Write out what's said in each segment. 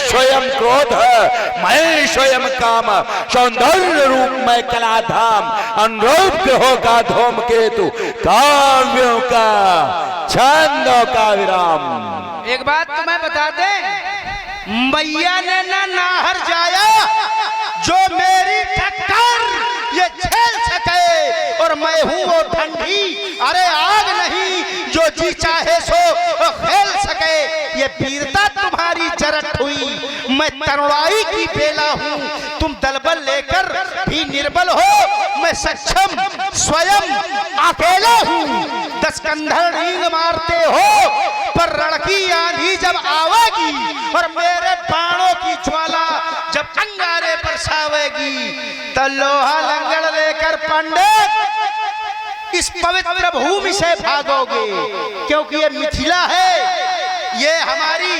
स्वयं क्रोध, मैं स्वयं काम, सौंदर्य रूप में कलाधाम, अनुरूप ग्रहों का धूमकेतु, काव्यों का छंदों का विराम। एक बात तुम्हें बता दे, मैया ने ना नाहर जाया जो मेरी टक्कर ये झेल सके, और मैं हूँ वो ठंडी, अरे आग नहीं जो जी चाहे सो खेल सके। ये वीरता तुम्हारी जरट हुई, मैं तरुणाई की बेला हूँ, तुम दलबल लेकर भी निर्बल हो, मैं सक्षम स्वयं अकेला हूँ। 10 कंधर रींग मारते हो, पर रण की आंधी जब आवेगी और मेरे बाणों की ज्वाला जब अंगारे बरसावेगी, तो लोहा लंगड़ लेकर पंडित इस पवित्र भूमि से भागोगे, क्योंकि ये मिथिला है, ये हमारी,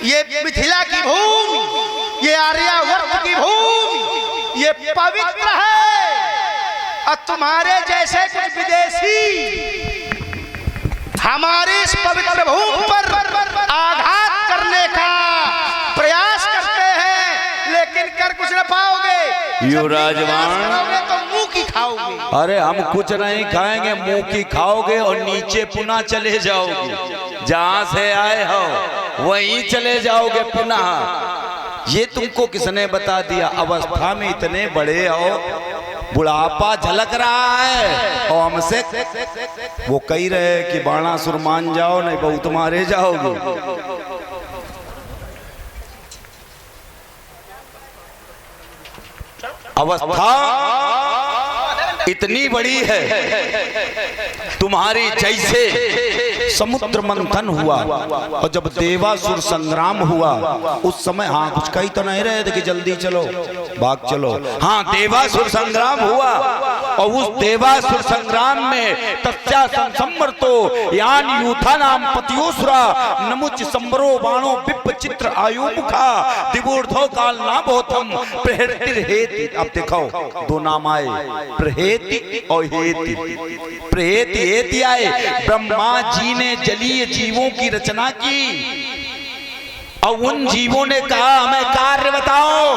ये मिथिला की भूमि, ये आर्यावर्त की भूमि, ये पवित्र है। और तुम्हारे जैसे कुछ विदेशी हमारे इस पवित्र भूमि पर आघात करने का प्रयास करते हैं, लेकिन कर कुछ न पाओगे। युवराजवान तो मुंह की खाओगे। अरे हम कुछ नहीं खाएंगे, मुंह की खाओगे और नीचे पुनः चले जाओगे, जहां से आए हो वहीं चले जाओगे पुनः। ये तुमको किसने बता दिया? अवस्था में इतने बड़े हो, बुढ़ापा झलक रहा है, और हमसे वो कह रहे कि बाणासुर मान जाओ, नहीं बहुत मारे जाओगे। अवस्था इतनी बड़ी है, तुम्हारी जैसे समुद्र मंथन हुआ और जब देवासुर संग्राम हुआ उस समय, हाँ कुछ कही तो नहीं रहे थे कि जल्दी चलो भाग चलो, हाँ देवासुर संग्राम हुआ और उस देवासुर संग्राम में तस्या संसम्मर तो यान यूथा नाम पतियोसुरा नमुच संबरो बाणो विप चित्र आयुमुखा दिवोर्धो काल नाभोतम प्रहृतिर हेति। अब देखो दो नाम आए, प्रहेति और हेति। प्रहेति हेति आए, ब्रह्मा जी ने जलीय जीवों की रचना की और उन जीवों ने कहा हमें कार्य बताओ,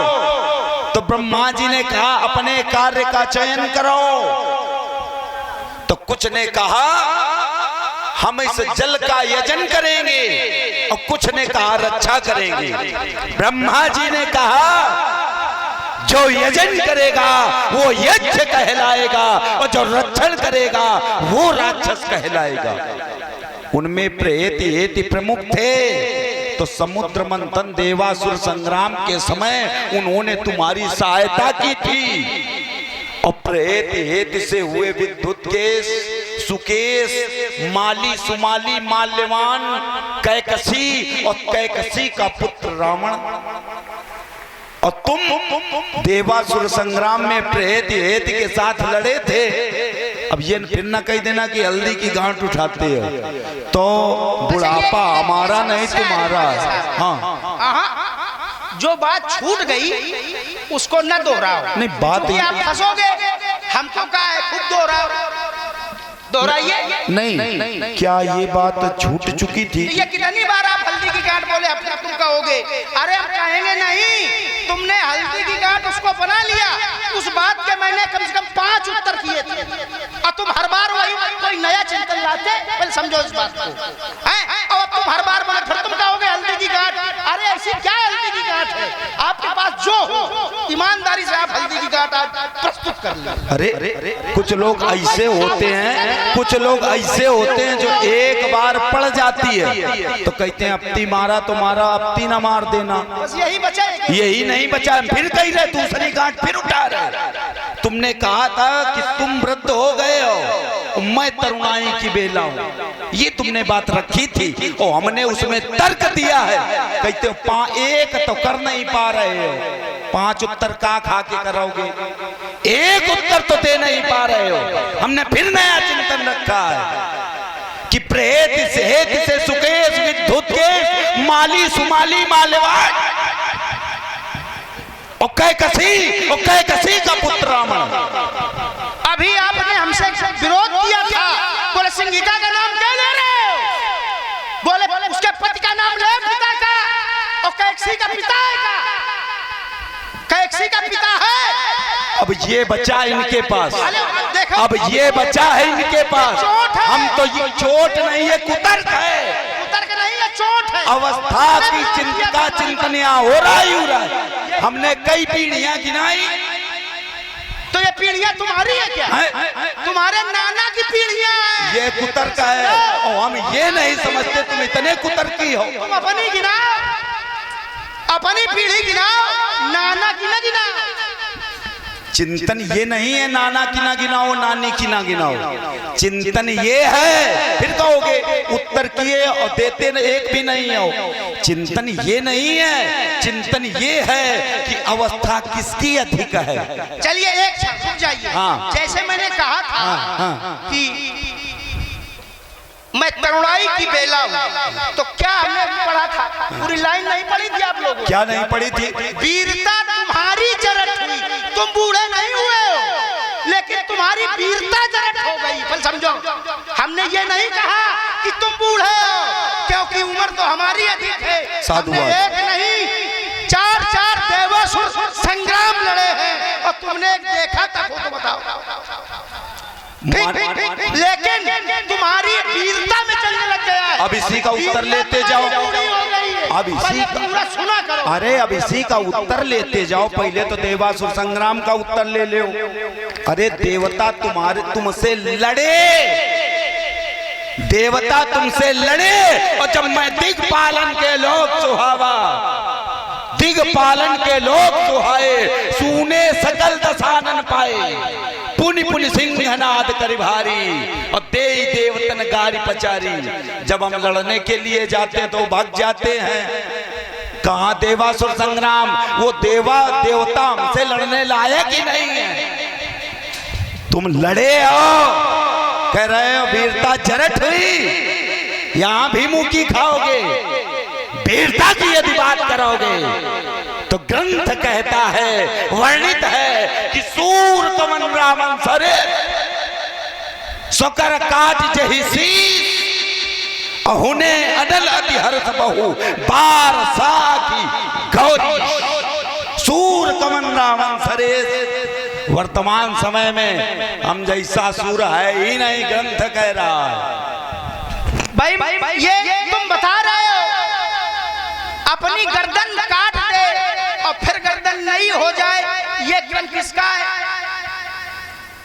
तो ब्रह्मा जी ने कहा अपने कार्य का चयन करो। तो कुछ ने कहा हम इस जल का यजन करेंगे और कुछ ने कहा रक्षा करेंगे। ब्रह्मा जी ने कहा जो यजन करेगा वो यज्ञ कहलाएगा और जो रक्षण करेगा वो राक्षस कहलाएगा। उनमें प्रेति हेति प्रमुख थे। तो समुद्र मंथन देवासुर संग्राम के समय उन्होंने तुम्हारी सहायता की थी और प्रेति हेति से हुए विद्युत केस, सुकेश, माली, सुमाली, माल्यवान, कैकसी और कैकसी का पुत्र रावण। और तुम देवासुर संग्राम में प्रेति हेति के साथ लड़े थे। अब ये फिर ना कह देना कि हल्दी की गांठ उठाते हो, तो बुढ़ापा हमारा नहीं तुम्हारा है। हाँ, जो बात छूट गई उसको न दोहराओ। नहीं बात आप फंसोगे, हमको कहा है खुद दोहराइए। नहीं, क्या ये बात छूट चुकी थी? ये कितनी बार आप हल्दी की गांठ बोले अपना तुम कहोगे? अरे हम कहेंगे नहीं, तुमने हल्दी की गांठ उसको बना लिया। उस बात के मैंने कम से कम 5 उत्तर किए थे और तुम हर बार वही कोई नया चिंतन लाते। पहले समझो इस बात को, हैं? और तुम हर बार बोले फिर तुम कहोगे हल्दी की गांठ। अरे ऐसी क्या हल्दी की गांठ है आपके पास जो हो, ईमानदारी से आप हल्दी की गांठ आज प्रस्तुत कर लो। अरे कुछ लोग ऐसे होते हैं, कुछ लोग ऐसे होते हैं जो एक बार पड़ जाती है तो कहते हैं अपती मारा तो मारा, अपती ना मार देना। बस यही बचा, यही नहीं बचा, फिर कह रहे दूसरी गांठ फिर उठा रहे। तुमने कहा था कि तुम वृद्ध हो गए हो, मैं तरुणाई की बेला हूं, ये तुमने बात रखी थी और हमने उसमें तर्क दिया है। कहते हो एक तो कर नहीं पा रहे हो, 5 उत्तर का खा के करोगे, एक उत्तर तो दे नहीं पा रहे हो। हमने फिर नया चिंतन रखा है कि प्रेति से हेति से सुकेश विद्युत केश माली सुमाली माल्यवान और कैकसी का पुत्र रावण। अभी आपने हमसे विरोध किया था, बोले संगीता का नाम क्या ले रहे हो? बोले उसके पति का नाम ले, पिता का, और और कैक्सी का पिता है क्या? कैक्सी का पिता है। अब ये बचा इनके पास, देखो अब ये बचा है इनके पास। हम तो ये चोट नहीं है, कुतर्क है, कुतर्क नहीं है, चोट है। अवस्था की चिंता चिंतनिया हो रहा है। हमने कई पीढ़ियां गिनाई। तो ये पीढ़ियां तुम्हारी है क्या? तुम्हारे नाना की पीढ़ियां हैं। ये कुतर्क है और हम ये नहीं समझते तुम इतने कुतर्की हो। तुम अपनी गिनाओ, अपनी पीढ़ी गिनाओ, नाना की न गिनाओ। चिंतन ये नहीं है नाना की ना गिनाओ, नानी की ना गिनाओ। चिंतन ये है, फिर कहोगे उत्तर किए और देते एक भी नहीं हो। चिंतन ये नहीं है, चिंतन ये है कि अवस्था किसकी अधिक है। चलिए एक क्षण रुक जाइए। हाँ। जैसे मैंने कहा था कि मैं तरुणाई की बेला हूं, तो क्या हमने पढ़ा था? पूरी लाइन नहीं पढ़ी थी आप लोगों? क्या नहीं पढ़ी थी? वीरता तुम्हारी जरट हुई, तुम बूढ़े नहीं हुए हो, लेकिन तुम्हारी वीरता जरट हो गई। पर समझो, हमने ये नहीं कहा कि तुम बूढ़े हो, क्योंकि उम्र तो हमारी अधिक है। हमने एक नहीं 4 देवासुर संग्राम लड़े हैं, और तुमने एक देखा था, तो बताओ। लेकिन तुम्हारी वीरता में चलने लग गया है। अब इसी का उत्तर लेते जाओ। अब इसी का सुना करो। अरे अब इसी का उत्तर लेते जाओ। पहले तो देवासुर संग्राम का उत्तर ले लो। अरे देवता तुमसे लड़े, देवता तुमसे लड़े, और जब मैं दिग्पालन के लोग सुहावा, दिग्पालन के लोग सुहाए, सूने सकल दसानन पाए, पुनि पुनि सिंहनाद करि भारी, और देई देवतन गारी पचारी। जब हम लड़ने के लिए जाते तो भाग जाते हैं। कहां देवासुर संग्राम? वो देवता हमसे लड़ने लायक ही नहीं है। तुम लड़े हो, कह रहे हो वीरता जरट हुई, यहां भी मुंह खाओगे। वीरता की यदि बात करोगे तो ग्रंथ कहता है, वर्णित है कि सूर कमन रामन सरे सोकर काज जही शीस, अहुने अडल अति हर्ष बहु बार साकी गौरी। सूर कमन रामन सरे। वर्तमान समय में हम जैसा सूर है ही नहीं, ग्रंथ कह रहा है। भाई ये तुम बता रहे हो अपनी गर्दन काट दे और फिर गर्दन नहीं हो जाए, ये ग्रंथ किसका है?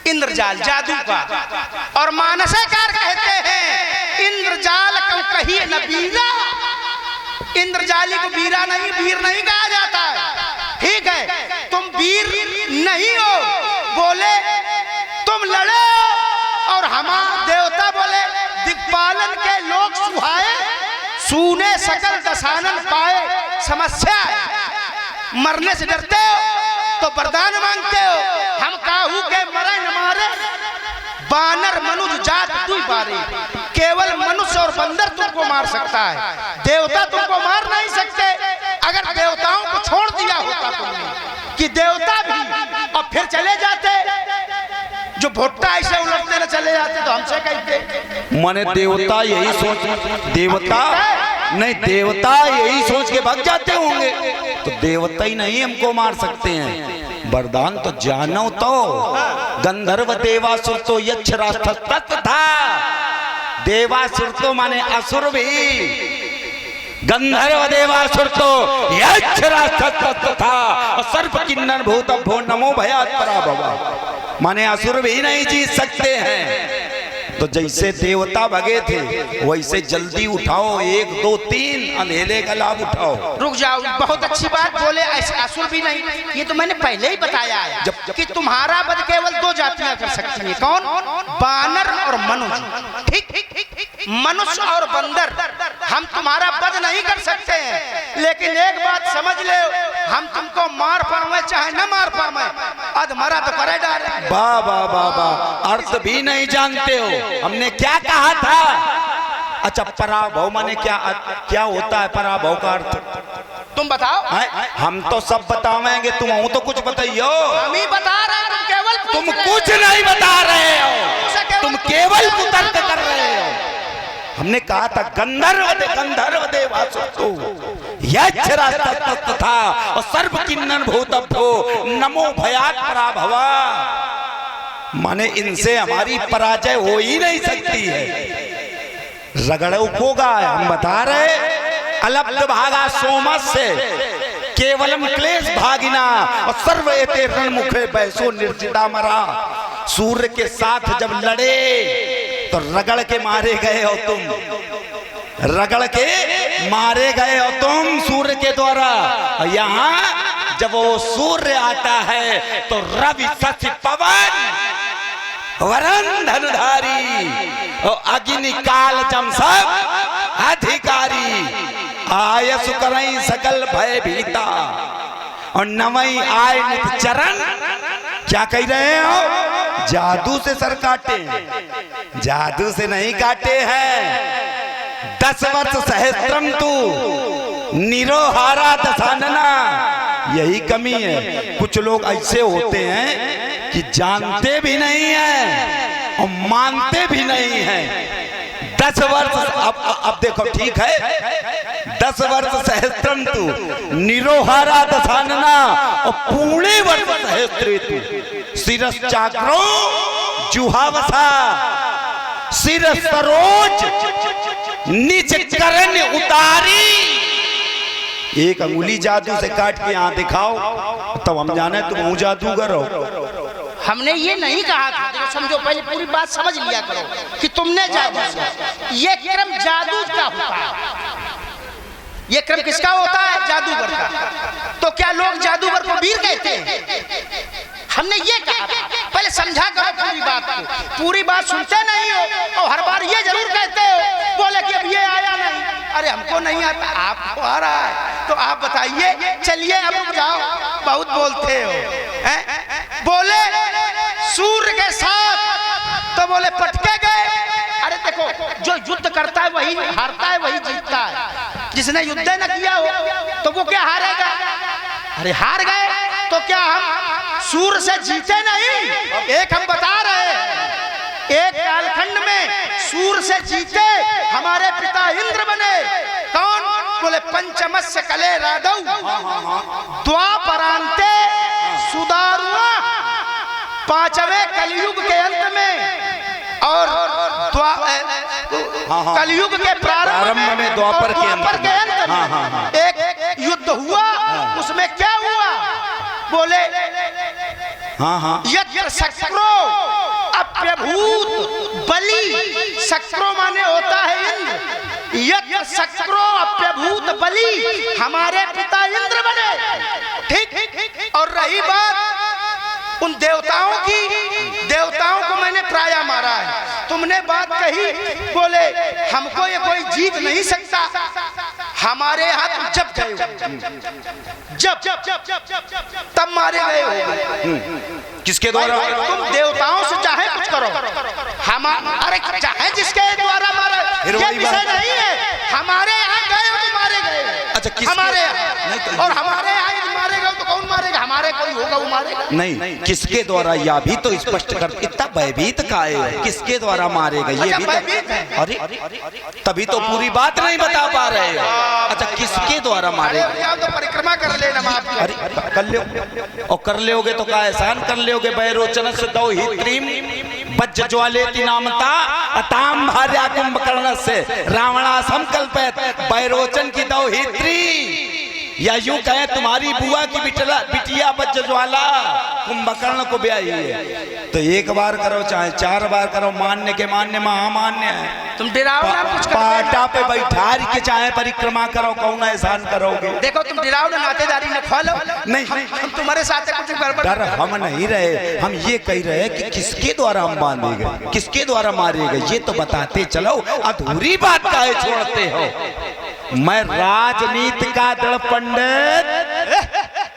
इंद्रजाल, जादू का। और मानसकार कहते हैं इंद्रजाल को कहिए न वीरा। इंद्रजाली को वीरा नहीं, वीर नहीं कहा जाता है। ठीक है, तुम वीर नहीं हो, बोले तुम लड़े, और हमारे देवता बोले दिक्पालन के लोग सुहाए, सूने सकल दसानन पाए। समस्या है, मरने से डरते हो तो वरदान मांगते हो। हम काहू के मरे न मारे, बानर मनुष्य जात तू बारे। केवल मनुष्य और बंदर तुमको मार सकता है, देवता तुमको मार नहीं सकते। अगर देवताओं को छोड़ दिया होता तुमने कि देवता भी, और फिर चले जाते, जो भुट्टा ऐसे उलटते न चले जाते, तो हमसे कहते माने देवता यही सोच, देवता नहीं, देवता यही सोच के भाग जाते होंगे। तो देवता ही नहीं हमको मार सकते हैं, वरदान तो जानो तो। गंधर्व देवासुर तो यक्ष राक्षस था। देवासुर तो माने असुर भी, गंधर्व देवासुर तो यक्ष राक्षस था। और सर्प किन्नर भूत भो नमो भयात पराभव, माने असुर भी नहीं जीत सकते हैं। तो जैसे देवता भगे थे वैसे जल्दी उठाओ, 1 2 3 अंधेरे का लाभ उठाओ। रुक जाओ, बहुत अच्छी बात बोले। ऐसे असुर भी नहीं, ये तो मैंने पहले ही बताया है कि तुम्हारा वध केवल 2 जातियां कर सकती हैं। कौन? बानर और मनुष्य। ठीक, मनुष्य और बंदर हम तुम्हारा वध नहीं कर सकते हैं। लेकिन एक बात समझ ले, हम तुमको मार पावे चाहे न मार पावे, अधमरा तो करे डाले। वाह वाह वाह वाह, अर्थ भी नहीं जानते हो। हमने क्या कहा था? अच्छा, पराभव माने क्या होता है? पराभव का अर्थ तुम बताओ। हम तो सब बतावेंगे, तुम तो कुछ बताइयो। हम ही बता रहे हैं, तुम कुछ नहीं बता रहे हो, तुम केवल कुतर्क कर रहे हो। हमने कहा था गंधर्व देवासुरतो यच्छरास्तथा और सर्व किन्नर भूतभ्यो नमो भयात् पराभवा। माने इनसे हमारी पराजय हो ही नहीं सकती है। रगड़ उपोगा हम बता रहे, अलब्ध भागा सोमस से केवलम क्लेश भागिना और सर्व एते रणमुखे बैसो निर्जिता मरा। सूर्य के साथ जब लड़े तो रगड़ के मारे गए हो तुम, रगड़ के मारे गए हो तुम सूर्य के द्वारा। यहाँ जब वो सूर्य आता है तो रवि शशि पवन वरण धनुधारी और अग्नि काल जम सब अधिकारी। आयसु करई सकल भय भीता और नवई आय नित चरण। क्या कह रहे हो? जादू से सर काटे, जादू से नहीं काटे हैं। 10 वर्ष सहस्त्रम तू निरोहारा दशानना। यही कमी है, कुछ लोग ऐसे होते हैं कि जानते भी नहीं है और मानते भी नहीं है। 10 वर्ष अब देखो ठीक है, 10 वर्ष सहस्त्रम तू निरोहारा दशानना और पूर्ण वर्ष सहस्त्री तू शिरस चाक्रो जुहावसा शिरस सरोज निज करण उतारी। एक अंगुली जादू से काट के यहाँ दिखाओ तब हम जाने तुम हूँ जादूगर हो। हमने ये नहीं कहा था, देखो समझो, पहले पूरी बात समझ लिया करो कि तुमने जादू, ये क्रम जादू का होता है। ये क्रम किसका होता है? जादूगर का। तो क्या लोग जादूगर को वीर कहते हैं? हमने ये कहा था, पहले समझा करो पूरी बात को। पूरी बात सुनते नहीं हो और हर बार ये जरूर कहते हो, बोले कि अब ये आया नहीं। अरे हमको नहीं आता, आपको आ रहा है, तो आप बताइए। चलिए अब रुक जाओ, बहुत बोलते हो। बोले सूर्य के साथ तो बोले पटके गए। अरे देखो, जो युद्ध करता है वही हारता है, वही जीतता है। जिसने युद्ध न किया हो तो वो क्या हारेगा? अरे हार गए तो क्या हम सूर्य से जीते नहीं? एक हम बता रहे हैं, एक कालखंड में सूर्य से जीते हमारे पिता इंद्र बने। कौन? बोले पंचमस्य कले राधव द्वापरांते सुदारुआ। 5वें कलयुग के अंत में और कलयुग के प्रारंभ में द्वापर के अंत में एक युद्ध हुआ। उसमें क्या हुआ? बोले यज्ञ शक्रो अप्यभूत बलि। शक्रो माने होता है इंद्र। यज्ञ शक्रो अप्यभूत बलि, हमारे पिता इंद्र बने। ठीक। और रही बात उन देवताओं की, देवताओं को मैंने प्राय मारा है। तुमने बात कही, बोले हमको ये कोई जीत नहीं सकता। हमारे हाथ जब गए, जब तब मारे गए हो। किसके द्वारा? तुम देवताओं से चाहे कुछ करो, हम अरे चाहे जिसके द्वारा मारा, ये विषय नहीं है। हमारे यहाँ गए हो तो मारे गए। अच्छा, हमारे यहाँ, और हमारे यहाँ मारे गए तो कौन मारेगा? हमारे कोई होगा वो मारेगा। नहीं, किसके द्वारा या भी तो स्पष्ट कर। इतना भयभीत का है, किसके द्वारा मारेगा ये भी तो। अरे तभी तो पूरी बात नहीं बता पा रहे हो। अच्छा, किसके द्वारा मारेगा? तो परिक्रमा कर लेना। अरे कर लो, और कर लोगे तो का एहसान कर लोगे। बैरोचन से दो ही त्रीम वज्र ज्वालेति नामता अताम भार्या कुंभकर्ण से रावणा संकल्पित। बैरोचन की दो ही त्री, या यूं कहें तुम्हारी बुआ की बिटिया वज्र ज्वाला कुंभकर्ण को ब्याही है। तो एक बार करो चाहे 4 बार करो, मान्य के मान्य महामान्य है। तुम डराओ ना कुछ, पाटा पे बैठा के चाहे परिक्रमा करो, कौन एहसान करोगे? देखो तुम डराओ ना, नातेदारी न खोलो। नहीं, हम तुम्हारे साथ कुछ गड़बड़। डर हम नहीं रहे, हम ये कह रहे हैं कि किसके द्वारा हम बांधे गए, किसके द्वारा मारे गए, ये तो बताते चलो। अधूरी बात काहे छोड़ते हो? मैं राजनीति का दृढ़ पंडित,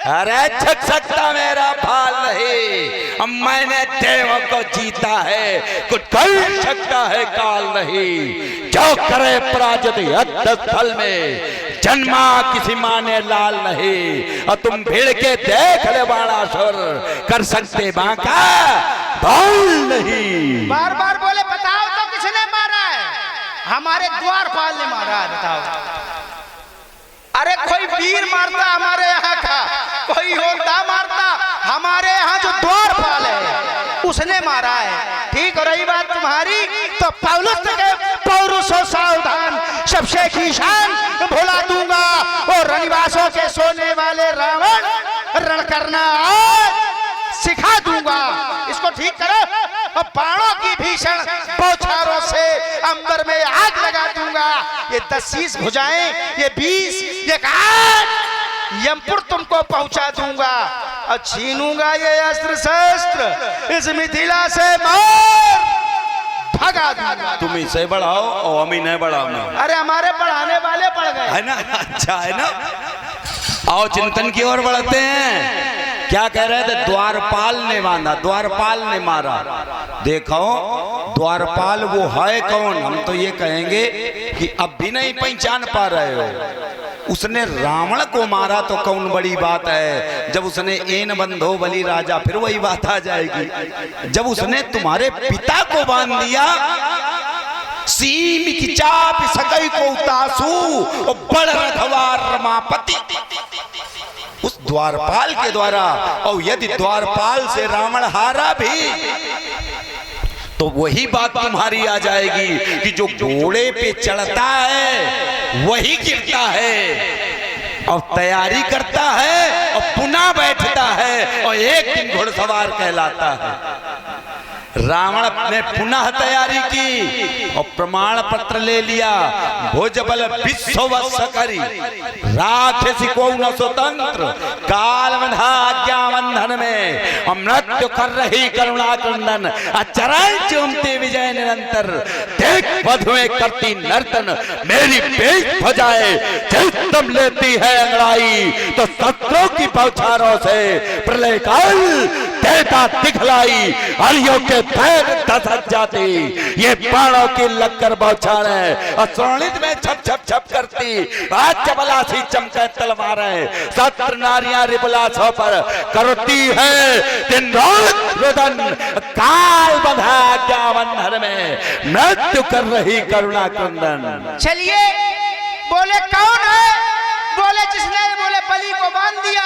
अरे छक सकता मेरा भाल नहीं। अब मैंने देव को जीता है, कुछ कर सकता है काल नहीं। जो करे पराजित युद्ध स्थल में, जन्मा किसी माने लाल नहीं। और तुम भिड़ के देख ले बाणासुर, कर सकते बांका भूल नहीं। बार बार बोले बताओ तो किसने मारा है? हमारे द्वारपाल ने मारा है, बताओ। अरे कोई वीर मारता हमारे यहाँ का, कोई योद्धा मारता, हमारे यहाँ जो द्वारपाल है उसने मारा है। ठीक, और रही बात तुम्हारी, तो पौलुस के पौरुषो सावधान, सबसे की शान भुला दूंगा, और रनिवासों के सोने वाले रावण रण करना सिखा दूंगा। इसको ठीक करो, और बाणों की भीषण बौछारों से अंबर में आग लगा दूंगा। ये 10 भुजाएं, ये 20, ये 8 यमपुर तुमको पहुंचा दूंगा, और छीनूंगा ये अस्त्र शस्त्र इस मिथिला से मार भगा दूंगा। तुम इसे बढ़ाओ और हम ही नहीं बढ़ाओ ना। अरे हमारे पढ़ाने वाले पढ़ गए है ना, अच्छा है ना। आओ चिंतन की ओर बढ़ते हैं। क्या कह रहे थे? द्वारपाल ने बांधा, द्वारपाल ने मारा। देखो द्वारपाल वो है कौन? हम तो ये कहेंगे कि अब भी नहीं पहचान पा रहे हो। उसने रावण को मारा तो कौन बड़ी बात है, जब उसने एन बंधो बलि राजा, फिर वही बात आ जाएगी। जब उसने तुम्हारे पिता को बांध दिया, सीम की चाप सकई को उतासू और बड़ रखवार रमापति, उस द्वारपाल के द्वारा। और यदि द्वारपाल से रावण हारा भी तो वही बात तुम्हारी आ जाएगी कि जो घोड़े पे चढ़ता है वही गिरता है, और तैयारी करता है और पुनः बैठता है, और एक दिन घुड़सवार कहलाता है। रावण ने पुनः तैयारी की और प्रमाण पत्र ले लिया, भुजबल विश्ववश करी राक्षसी को न स्वतंत्र, काल बंधा आज्ञा बंधन में, मृत्यु कर रही करुणा क्रंदन, चरण चूमती विजय निरंतर, देख वधुएं करती नर्तन, मेरी पेट भजाए तुम लेती है अंगड़ाई, तो शत्रुओं की बौछारों से प्रलय काल देता दिखलाई, हरियों के पैर धसक जाती, ये बाणों की लगकर बौछारें और स्वर्णित में छप छप छप करती, आज चबला सी चमके तलवारें, सत्र नारियां रिबलासों पर करती है दिन रात रुदन, काल बंधा आज्ञा बंधन में मृत्यु कर रही करुणा क्रंदन। चलिए बोले कौन है? बोले जिसने बोले बलि को बांध दिया।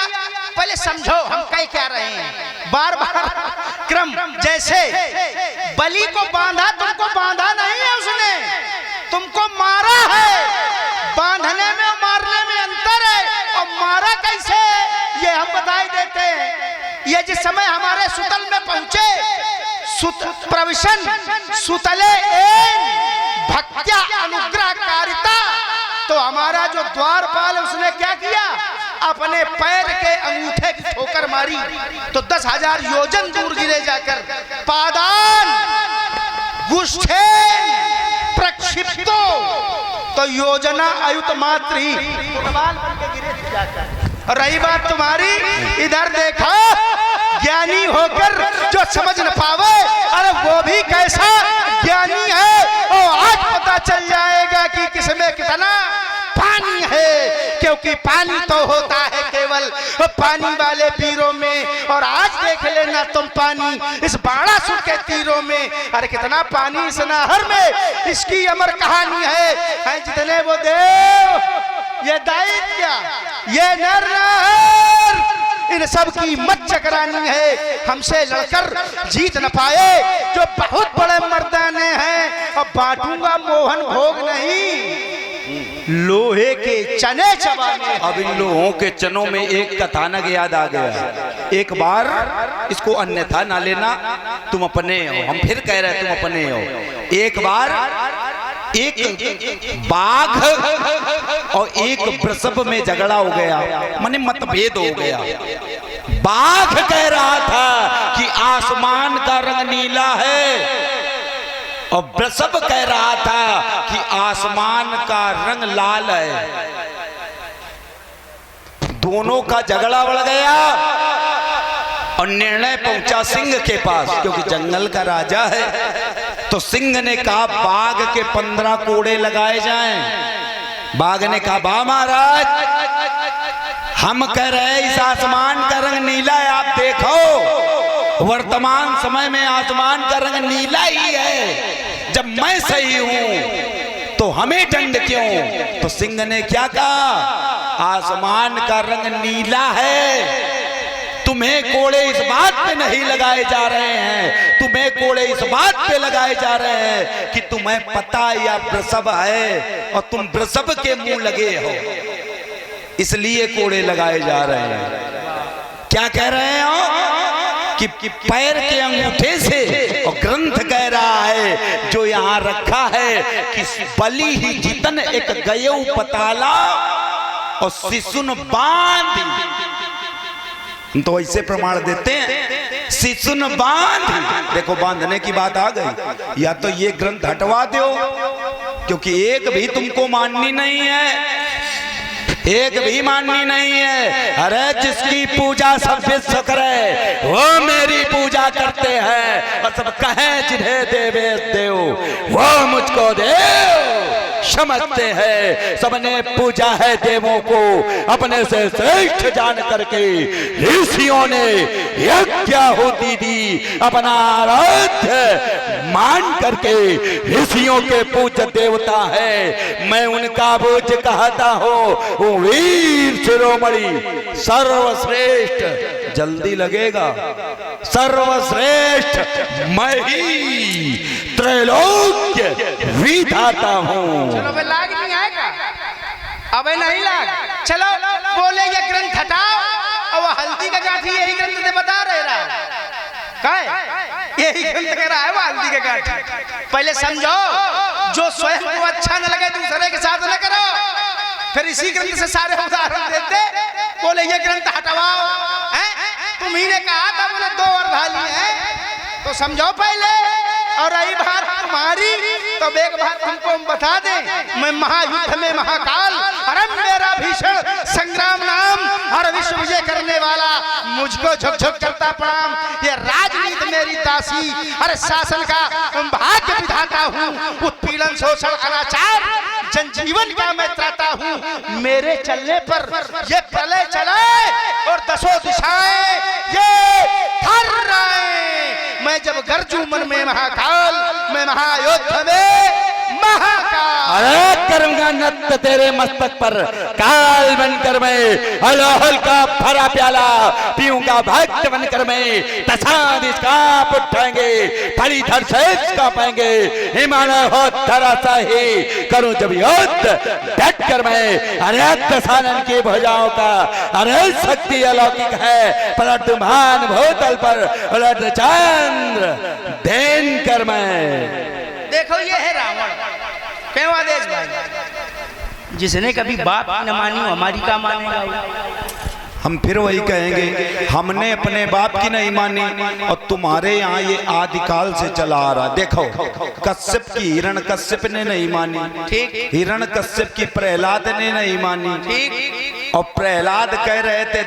पहले समझो हम कह क्या रहे हैं, बार बार क्रम। जैसे बलि को बांधा, तुमको बांधा नहीं है उसने, तुमको मारा है। बांधने में और मारने में अंतर है, और मारा कैसे ये हम बताई देते हैं। ये जिस समय हमारे सुतल में पहुंचे, प्रविशन सुतले भक्त्या अनुग्रहकारिता, तो हमारा जो द्वारपाल उसने क्या किया, अपने पैर के अंगूठे की ठोकर मारी, तो 10,000 योजन दूर गिरे जाकर पादान गुष्ठे प्रक्षिप्तो, तो योजना अयुत मात्र ही फुटबॉल बन के गिरे जाकर। और रही बात तुम्हारी, इधर देखो ज्ञानी होकर जो समझ न पावे, अरे वो भी कैसा ज्ञानी है, और आज पता चल जाएगा कि किसमें कितना पानी है, क्योंकि पानी तो होता है केवल पानी वाले वीरों में। और आज देख लेना तुम पानी इस बाणासुर के तीरों में, अरे कितना पानी इस नहर में, इसकी अमर कहानी है। जितने वो देव, ये दैत्य, ये नर नार, इन सब की मत चकरानी है, हमसे लड़कर जीत न पाए जो बहुत बड़े मर्दाने हैं। अब बांटूंगा मोहन भोग नहीं, लोहे के चने चबाने। अब इन लोहों के चनों में एक कथानक याद आ गया। एक बार इसको अन्यथा ना लेना, तुम अपने हो, हम फिर कह रहे हैं तुम अपने हो। एक बार एक बाघ और एक वृषभ में झगड़ा हो गया, माने मतभेद हो गया। बाघ कह रहा था कि आसमान का रंग नीला है, और वृषभ कह रहा था कि आसमान का रंग लाल है। दोनों का झगड़ा बढ़ गया और निर्णय पहुंचा सिंह के पास, क्योंकि जंगल का राजा है। तो सिंह ने कहा बाघ के 15 कोड़े लगाए जाएं। बाघ ने कहा बा महाराज, हम कह रहे इस आसमान का रंग नीला है, आप देखो वर्तमान समय में आसमान का रंग नीला ही है। जब मैं सही हूं तो हमें दंड क्यों? तो सिंह ने क्या कहा, आसमान का रंग नीला है, तुम्हें कोड़े इस बात पे नहीं लगाए जा रहे हैं, तुम्हें कोड़े इस बात पे लगाए जा रहे हैं कि तुम्हें पता या वृषभ है और तुम वृषभ के मुंह लगे हो, इसलिए कोड़े लगाए जा रहे हैं। क्या कह रहे हो कि पैर के अंगूठे से, और ग्रंथ कह रहा है जो यहां रखा है कि बलि ही जितन एक गयऊ पताला और शिशुन बांध, तो ऐसे प्रमाण देते हैं, शिशुन बांध। देखो बांधने की बात आ गई, या तो ये ग्रंथ हटवा दो, क्योंकि एक भी तुमको माननी नहीं है, एक भी माननी नहीं है। अरे जिसकी पूजा सब विश्व करे वो मेरी पूजा करते हैं, और सब कहें जिन्हें देवे देव वो मुझको देव समझते हैं। सबने पूजा है देवों को अपने से श्रेष्ठ जान करके, ऋषियों ने यज्ञ होती दी अपना आराध्य मान करके, ऋषियों के पूज्य देवता है, मैं उनका पूज्य कहता हूँ। वो वीर शिरोमणि सर्वश्रेष्ठ, जल्दी लगेगा, सर्वश्रेष्ठ मैं ही त्रैलोक्य विधाता हूँ। चलो बे लाग नहीं आएगा, अबे नहीं लाग, चलो बोले ये ग्रंथ हटाओ, और वो हल्दी का गांठी यही ग्रंथ से बता रहा है, यही ग्रंथ कह रहा है वो हल्दी का गांठी। पहले समझो, जो स्वयं को अच्छा न लगे दूसरे के साथ न करो, फिर इसी ग्रंथ से सारे उदाहरण देते, बोले ये ग्रंथ हटवाओ, तुम्ही ने कहा था बोले 2 अर्धाली है, तो समझो पहले। और रही बात तुम्हारी, तो एक बात तुमको हम बता दें, मैं महायुद्ध में महाकाल, अरे मेरा भीषण संग्राम नाम, हर विश्व विजय करने वाला, मुझको झुक झुक करता प्रणाम, ये राजनीति मेरी दासी, अरे शासन का भाग्य विधाता हूँ, उत्पीड़न शोषण अनाचार जनजीवन का मैं त्राता हूँ, मेरे चलने पर ये प्रलय चलाए और 10 दिशाएं ये थर रहे। मैं जब गरजू मन में महाकाल, मैं महायोद्ध में महाकाल। अरे करूंगा नत्थ तेरे मस्तक पर काल बनकर मैं, अलाहल का भरा प्याला पीऊंगा भक्त बनकर मैं, दशादिश कांप उठेंगे, फणीधर शेष कांपेंगे, हिमालय हो धरासा ही करूं जब युद्ध डट कर मैं। अरे दशानन की भुजाओं का अरे शक्ति अलौकिक है, पलट मान भूतल पर उलट चंद्र देन कर मैं। देखो ये है रावण, केवा देश भाई, जिसने कभी बाप की न मानी हमारी का मानेगा। हम फिर वही कहेंगे, हमने अपने बाप की नहीं मानी, और तुम्हारे यहाँ ये आदिकाल से चला आ रहा। देखो कश्यप की हिरण कश्यप ने नहीं मानी, ठीक, हिरण कश्यप की प्रहलाद ने नहीं मानी, ठीक, और प्रहलाद कह रहे थे